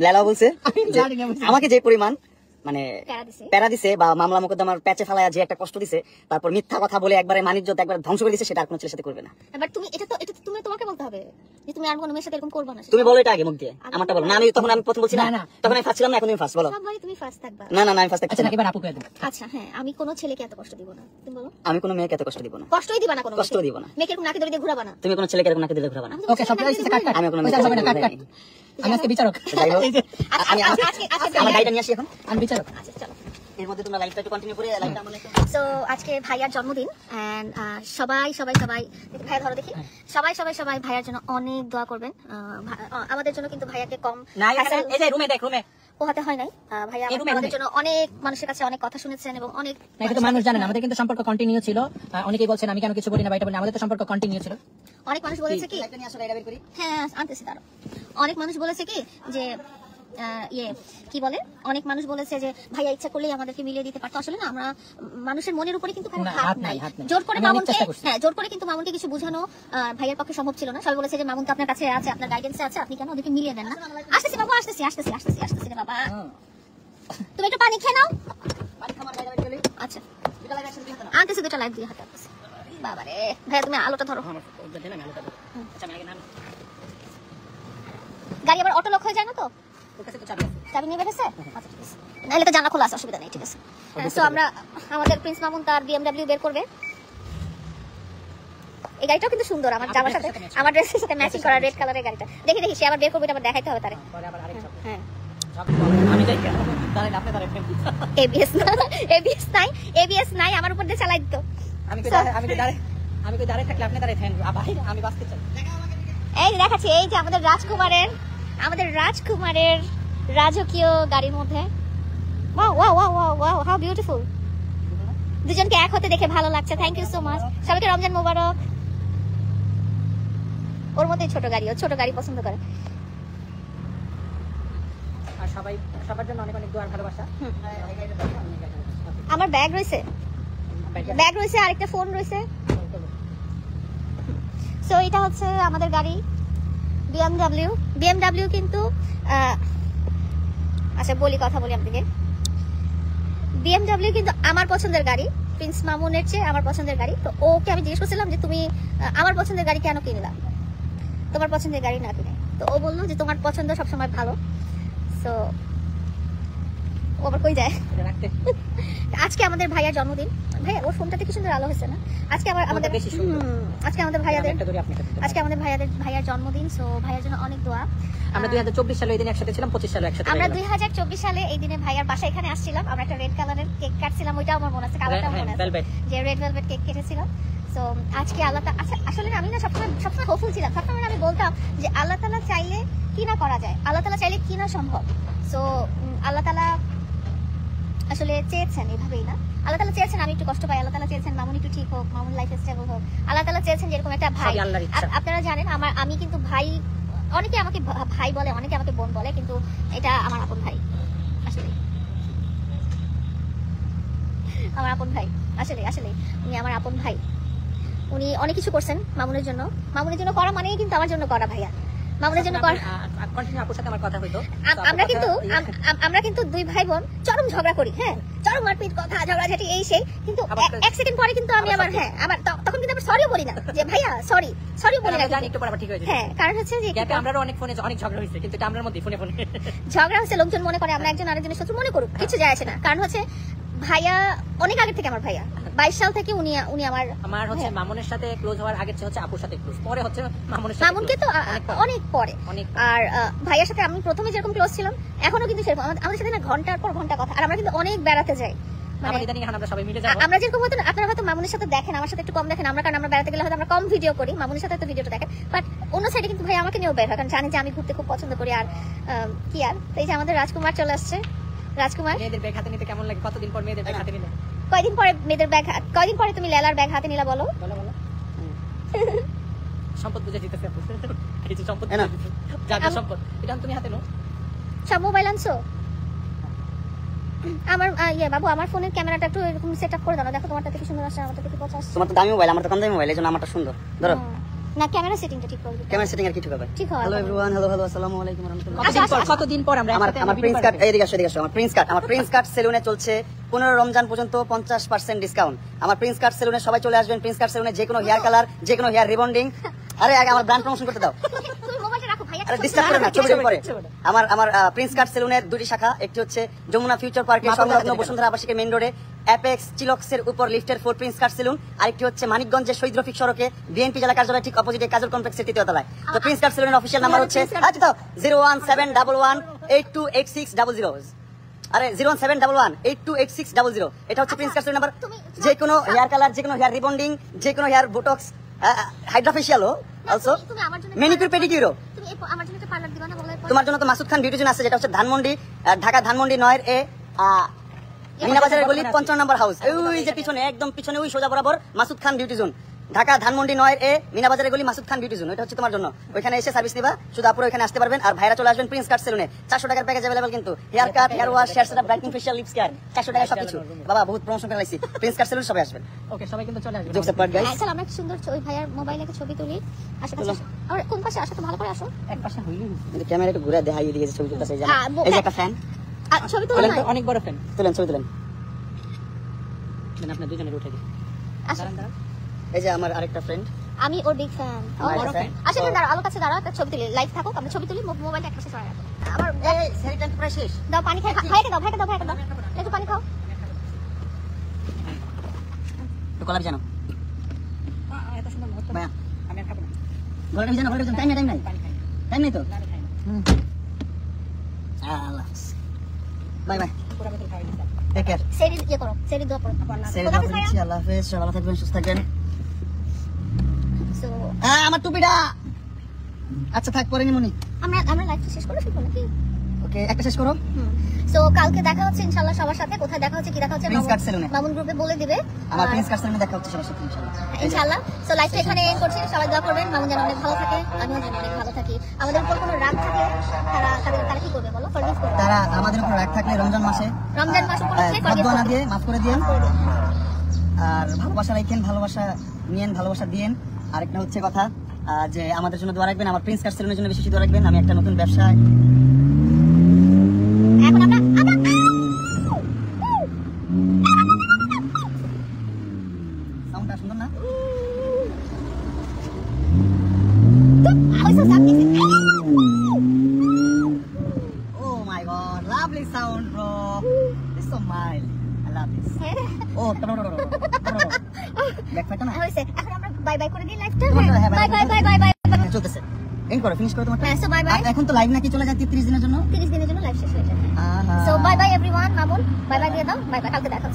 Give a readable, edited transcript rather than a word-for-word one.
লেলা বলছে আমাকে যে পরিমাণ মানে প্যারা দিছে বা মামলা মোকদ্দমার প্যাচে ফেলায় যে একটা কষ্ট দিছে, তারপর মিথ্যা কথা বলে একবারে মানিজ্যত একবার ধ্বংস করে দিছে, সেটা আর কোনো ছেলের সাথে করবে না। বাট তুমি এটা তো তুমি তোমাকে বলতে হবে যে তুমি আর কোনো মেয়ের সাথে এরকম করবে না। তুমি বলো এটা আগে মুখ দিয়ে, আমারটা বলো না। আমি প্রথম বলছি না, তখন আমি ফার্স্ট ছিলাম না, এখন তুমি ফার্স্ট বলো। সব ভাই তুমি ফার্স্ট থাকবা। না না আমি ফার্স্ট থাকছি। আচ্ছা এবার আপু কয়ে দাও। আচ্ছা হ্যাঁ, আমি কোনো ছেলেকে এত কষ্ট দিব না। তুমি বলো। আমি কোনো মেয়েকে এত কষ্ট দিব না। কষ্টই দিবা না, কোনো কষ্ট দিব না। মেয়েকে এরকম নাকি ধরে দিয়ে ঘোরাবা না। তুমি কোনো ছেলেকে এরকম নাকি দিলে ঘোরাবা না। ওকে সব প্রাইস কাট কাট। আমি কোনো ওইটা হবে না, কাট কাট। আমি আজকে বিচারক। যাই হোক, আমি আজকে আমার গাড়িটা নিয়ে আসি এখন। আমি বিচারক। আচ্ছা চলো, এর মধ্যে তোমরা লাইভটা একটু কন্টিনিউ করে লাইভটা আমাদের। সো আজকে ভাইয়ার জন্মদিন এন্ড সবাই সবাই সবাই ভাইয়া ধরো দেখি, সবাই সবাই সবাই ভাইয়ার জন্য অনেক দোয়া করবেন। আমাদের জন্য কিন্তু ভাইয়াকে কম এই যে রুমে দেখ, রুমে পোহাতে হয় নাই। ভাইয়া আমাদের জন্য অনেক মানুষের কাছে অনেক কথা শুনেছেন এবং অনেক এটা তো মানুষ জানে না, আমাদের কিন্তু সম্পর্ক কন্টিনিউ ছিল। অনেকেই বলছেন আমি কেন কিছু বলি না, বাইটা বলি, আমাদের তো সম্পর্ক কন্টিনিউ ছিল। অনেক মানুষ বলেছে কি, হ্যাঁ আনতেছি তারও, অনেক মানুষ বলেছে কি যে কি বলে, অনেক মানুষ বলেছে যে ভাইয়া ইচ্ছা করলেই আমাদেরকে মিলিয়ে দিতে পারতো। আসলে না, আমরা মানুষের মনের উপরে কিন্তু কারো হাত নাই। জোর করে মামুনকে, হ্যাঁ জোর করে কিন্তু মামুনকে কিছু বোঝানো ভাইয়ের পক্ষে সম্ভব ছিল না। সবাই বলেছে যে মামুন তো আপনার কাছে আছে, আপনার গাইডেন্সে আছে, আপনি কেন ওদেরকে মিলিয়ে দেন না। আসতেছি বাবা, আসতেছি আসতেছি আসতেছি আসতেছি রে বাবা, তুমি একটু পানি খেয়ে নাও। আচ্ছা আনতেছি, দুটো লাইভ দিয়ে হাতে আনতেছি। বাবা রে ভাইয়া তুমি আলোটা ধরো। গাড়ি আবার অটো লক হয়ে যায় না তো? চাবি নিয়ে বেরোছে? আচ্ছা ঠিক আছে, নাহলে তো জানা খোলা আছে, অসুবিধা নেই, ঠিক আছে। সো আমরা আমাদের প্রিন্স মামুন তার BMW বের করবে। এই গাড়িটাও কিন্তু সুন্দর, আমার জামার সাথে আমার ড্রেসের সাথে ম্যাচিং করা রেড কালারের গাড়িটা। দেখি দেখি সে আবার বের করবে, এটা আবার দেখাইতে হবে তারে। হ্যাঁ আমি যাই দাঁড়ান, আপনি দাঁড়ান। ABS নাই আমার উপর দিয়ে চালাই দিত। আমি কই দাঁড়ায় থাকলে আপনি দাঁড়ায় থাকেন, ভাই আমি বাঁচতে চাই। এই দেখাচ্ছি, এই যে আমাদের রাজকুমারের রাজকীয় গাড়ির মধ্যে। Wow wow wow wow wow, how beautiful. দুজনকে এক হতে দেখে ভালো লাগছে, থ্যাংক ইউ সো মাচ। সবাইকে রমজান মোবারক। ওর মধ্যে ছোট গাড়ি, ও ছোট গাড়ি পছন্দ করে। আর সবার জন্য অনেক অনেক দোয়া আর ভালোবাসা। আমার ব্যাগ রয়েছে, আরেকটা ফোন রয়েছে। সো এটা হচ্ছে আমাদের গাড়ি BMW কিন্তু আচ্ছা কথা বলি আপনাকে। BMW কিন্তু আমার পছন্দের গাড়ি, প্রিন্স মামুনের চেয়ে আমার পছন্দের গাড়ি। তো ওকে আমি জিজ্ঞেস করছিলাম যে তুমি আমার পছন্দের গাড়ি কেন কিনলা, তোমার পছন্দের গাড়ি না কিনে। তো ও বললো যে তোমার পছন্দ সবসময় ভালো। সো ও আবার কই যায়। আজকে আমাদের ভাইয়ার জন্মদিন। ভাইয়া ওর ফোনটাতে কি সুন্দর আলো হয়েছে না? আজকে আমাদের ভাইয়ার জন্মদিন। সো ভাইয়ার জন্য অনেক দোয়া। আমরা 2024 সালে এই দিন একসাথে ছিলাম, 25 সালে একসাথে। আমরা 2024 সালে এই দিনে ভাইয়ার বাসায় এখানে আসছিলাম। আমরা একটা রেড কালারের কেক কাটছিলাম, ওইটাও আমার মনে আছে, কালারটাও মনে আছে, যে রেড ভেলভেট কেক কেটেছিলাম। সো আজকে আল্লাহ আসলে আমি না সবসময় হোপফুল ছিলাম। সবসময় আমি বলতাম যে আল্লাহ তাআলা চাইলে কি না করা যায়, আল্লাহ তাআলা চাইলে কি না সম্ভব। সো আল্লাহ তাআলা আসলে চেয়েছেন এভাবেই না, আল্লাহ তাআলা চেয়েছেন আমি একটু কষ্ট পাই, আল্লাহ তাআলা চেয়েছেন মামুন একটু ঠিক হোক, মামুন লাইফ স্টেবল হোক, আল্লাহ তাআলা চেয়েছেন যে এরকম একটা ভাই। আপনারা জানেন আমি কিন্তু ভাই, অনেকে আমাকে ভাই বলে, অনেকে আমাকে বোন বলে, কিন্তু এটা আমার আপন ভাই। আসলে আমার আপন ভাই, আসলে উনি আমার আপন ভাই। উনি অনেক কিছু করছেন মামুনের জন্য করা মানেই কিন্তু আমার জন্য করা। ভাইয়া মামুনের জন্য আমরা কিন্তু দুই ভাই বোন চরম ঝগড়া করি, হ্যাঁ চরম মারপিট, কথা ঝগড়াঝাটি এই সেই, কিন্তু এক সেকেন্ড পরে কিন্তু আমি আবার আমার তখন কিন্তু আবার সরিও বলি না যে ভাইয়া সরি বলি না। হ্যাঁ কারণ হচ্ছে যে আমরা অনেক ফোনে অনেক ঝগড়া হয়েছে, কিন্তু এটা আমরার মধ্যে ফোনে ঝগড়া হচ্ছে, লোকজন মনে করে আমরা একজন আরেকজনের শত্রু, মনে করুক, কিছু যায় আসে না। কারণ হচ্ছে ভাইয়া অনেক আগে থেকে আমার ভাইয়া, 22 সাল থেকে উনি আমার হচ্ছে মামুনের সাথে ক্লোজ হওয়ার আগে হচ্ছে আপুর সাথে ক্লোজ, পরে হচ্ছে মামুনকে তো অনেক পরে। আর ভাইয়ার সাথে আমি প্রথমে যেরকম ক্লোজ ছিলাম এখনো কিন্তু সেরকম, আমাদের সাথে না ঘন্টার পর ঘন্টা কথা। আর আমরা কিন্তু অনেক বেড়াতে যাই, আমরা যেরকম হয়তো আপনারা হয়তো মামুনের সাথে দেখেন, আমার সাথে একটু কম দেখেন, কারণ আমরা বেড়াতে গেলে হয়তো আমরা কম ভিডিও করি, মামুনের সাথে তো ভিডিওটা দেখেন। বাট অন্য সাইডে কিন্তু ভাই আমাকে নিয়েও বের হয়, কারণ জানি যে আমি ঘুরতে খুব পছন্দ করি। আর কি আর এই যে আমাদের রাজকুমার চলে আসছে। রাজকুমার, মেয়েদের ব্যাগ হাতে নিতে কেমন লাগে? কতদিন পর মেয়েদের ব্যাগ হাতে নিলে? কয়দিন পরে মেয়েদের ব্যাগ, কয়দিন পরে তুমি লেলার ব্যাগ হাতে নিলা বলো? সম্পদ বুঝে দিতেছে আপু, এই যে সম্পদ সম্পদ, এটা তুমি হাতে নাও। সব মোবাইল আনছো? আমার বাবু আমার ফোনের ক্যামেরাটা একটু এরকম সেটআপ করে দাও না, দেখো তোমারটা কি সুন্দর আসছে, আমারটা কি পচা আসছে। তোমার তো দামি মোবাইল, আমার তো কম দামি মোবাইল, এজন্য আমারটা সুন্দর। ধরো না ক্যামেরা সেটিংটা ঠিক করে দিতে ক্যামেরা সেটিং আর কি ঠিক হবে? ঠিক হবে। হ্যালো এভরিওয়ান, হ্যালো আসসালামু আলাইকুম ওয়া রাহমাতুল্লাহ। কতদিন পর আমরা আমার একসাথে আমার video প্রিন্স বানাবো। কাট এদিকে আসো আমার প্রিন্স কাট সেলুনে চলছে 15 রমজান পর্যন্ত 50% ডিসকাউন্ট। আমার প্রিন্স কাট সেলুনে সবাই চলে আসবেন। প্রিন্স কাট সেলুনে যে কোনো হেয়ার কালার, যে কোনো হেয়ার রিবন্ডিং। আরে আগে আমার ব্র্যান্ড প্রমোশন করতে দাও। তুমি মোবাইলটা রাখো ভাইয়া। আরে ডিস্টার্ব করে না, ছবি পরে। আমার প্রিন্স কাট সেলুনের দুটি শাখা, একটি হচ্ছে যমুনা ফিউচার পার্কের সংলগ্ন বসুন্ধরা আবাসিকের মেইন রোডে অ্যাপেক্স চিলক্সের উপর লিফটের 4 প্রিন্স কাট সেলুন, আরেকটি হচ্ছে মানিকগঞ্জের শহীদ রফিক সড়কে বিএনপি জেলা কার্যালয় ঠিক অপোজিটে কাজল কমপ্লেক্সের 3য় তলায়। তো প্রিন্স কাট সেলুনের অফিশিয়াল নাম্বার হচ্ছে 01711828600। আরে 01711828600। এটা হচ্ছে প্রিন্স কাট সেলুন নাম্বার। যে কোনো হেয়ার কালার, যে কোনো হেয়ার রিবন্ডিং, যে কোনো হেয়ার বোটক্স, হাইড্রাফেশিয়ালও, অলসো তুমি আমার জন্য ম্যানিকিউর পেডিকিউরও। তুমি আমার জন্য একটা পার্লার দিবা না বলে? তোমার জন্য তো মাসুদ খান বিউটি জোন আছে, যেটা হচ্ছে ধানমন্ডি, ঢাকা ধানমন্ডি 9 এ মিনা বাজারের গলি 55 নম্বর হাউস। ওই যে পিছনে, একদম পিছনে ওই সোজা বরাবর মাসুদ খান বিউটি জোন, ঢাকা ধানমন্ডি 9 এ মিনা বাজারের গলি মাসুদ খান বিউটি জোন। এটা হচ্ছে তোমার জন্য। ওইখানে এসে সার্ভিস নিবা, শুধু আপুরা ওইখানে আসতে পারবেন। আর ভাইরা চলে আসবেন প্রিন্স কাট সেলুনে। 400 টাকার প্যাকেজ अवेलेबल কিন্তু। Hair cut, hair wash, hair setup, brightening, facial, lips care 400 টাকায় সবকিছু। বাবা বহুত প্রমোশন করে লাইছি। প্রিন্স কাট সেলুন সবাই আসবেন। ওকে, সবাই কিন্তু চলে আসবে। Jokes apart guys. চল আমরা একটা সুন্দর ওই ভাইয়ার মোবাইলে একটা ছবি তুলি। আশেপাশে আর কোন পাশে আসো তো ভালো করে আসো। এক পাশে হইলি কিন্তু ক্যামেরা একটু ঘুরে দেখাই দিয়ে ছবি তুলতেছে। এই যে হ্যাঁ, এই যে একটা ফ্যান। আর ছবি তুলি না। অনেক বড় ফ্যান। তুলেন, ছবি তুলেন। দেন আপনারা দুজনের উঠে দিন। আসো। এই যে আমার আরেকটা ফ্রেন্ড। আমি ওর বিগ ফ্যান। আমার বড় একটা ফ্যান। fan। আসলে দাঁড়াও, আলোর কাছে দাঁড়াও, একটা ছবি তুলি। লাইভ থাকো, আমরা ছবি তুলি, মোবাইলটা একটা পাশে সরাই রাখো। আমার এই সেরিটান প্রায় শেষ। দাও পানি খাই, ভাইয়াকে দাও, ভাইয়াকে দাও, ভাইয়াকে দাও। একটু পানি খাও। তো কলাবি জানো এত সুন্দর মুহূর্ত ভাইয়া, আমি আর খাবো না। গলাটা ভিজানো, গলাটা ভিজানো। টাইম নাই পানি খাই না। টাইম নেই তো। না, আমি খাই না। আল্লাহ বাই বাই, পুরো বোতল খাওয়াই দিতাম। Take care. সেরি ইয়ে করো, সেরি দোয়া করো। সেরি দাও দিচ্ছি। আল্লাহ হাফেজ, সবাই ভালো থাকবেন, সুস্থ থাকবেন। সো আমার টুপিটা। আচ্ছা থাক, পরে নিমুনি। আমরা লাইভটা শেষ করে ফেলবো নাকি? ওকে, একটা শেষ করো। সো কালকে দেখা হচ্ছে ইনশাআল্লাহ সবার সাথে। কোথায় দেখা হচ্ছে, কি দেখা হচ্ছে প্রিন্স কাট সেলুনে। মামুন গ্রুপে বলে দিবে। আমার প্রিন্স কাট সেলুনে দেখা হচ্ছে সবার সাথে ইনশাআল্লাহ। ইনশাআল্লাহ। সো লাইভটা এখানে এন্ড করছি। সবাই দোয়া করবেন মামুন যেন অনেক ভালো থাকে, আমিও যেন অনেক ভালো থাকি। আমাদের উপর কোনো রাগ থাকলে তারা কি করবে বলো? ফরগিভ করবে। তারা আমাদের উপর রাগ থাকলে রমজান মাসে রমজান মাস উপলক্ষে ফরগিভ বদয়া না করবে। দিয়ে মাফ করে দিয়েন। আর ভালোবাসা রাখেন, ভালোবাসা নিয়েন, ভালোবাসা দিয়েন। আরেকটা হচ্ছে কথা, যে আমাদের জন্য দোয়া রাখবেন, আমার প্রিন্স কাট সেলুনের জন্য বেশি দোয়া রাখবেন। আমি একটা নতুন ব্যবসায় এখন আমরা সাউন্ডটা সুন্দর না? আইসো সামনে Oh my god, lovely sound bro. It's so mild. I love this. Oh, back ফাইটা না? হইছে। এখন আমরা বাই বাই করে দিই লাইভটা। হ্যাঁ, bye bye bye bye bye. চলতেছে। এন্ড করো, ফিনিশ করো তোমারটা। হ্যাঁ, so bye bye. আর এখন তো লাইভ নাকি চলে যায় 33 দিনের জন্য। 30 দিনের জন্য লাইভ শেষ হয়ে যাবে। আহা। So bye bye everyone. Mamun bye bye দিয়ে দাও। বাই বাই, কালকে দেখা হচ্ছে।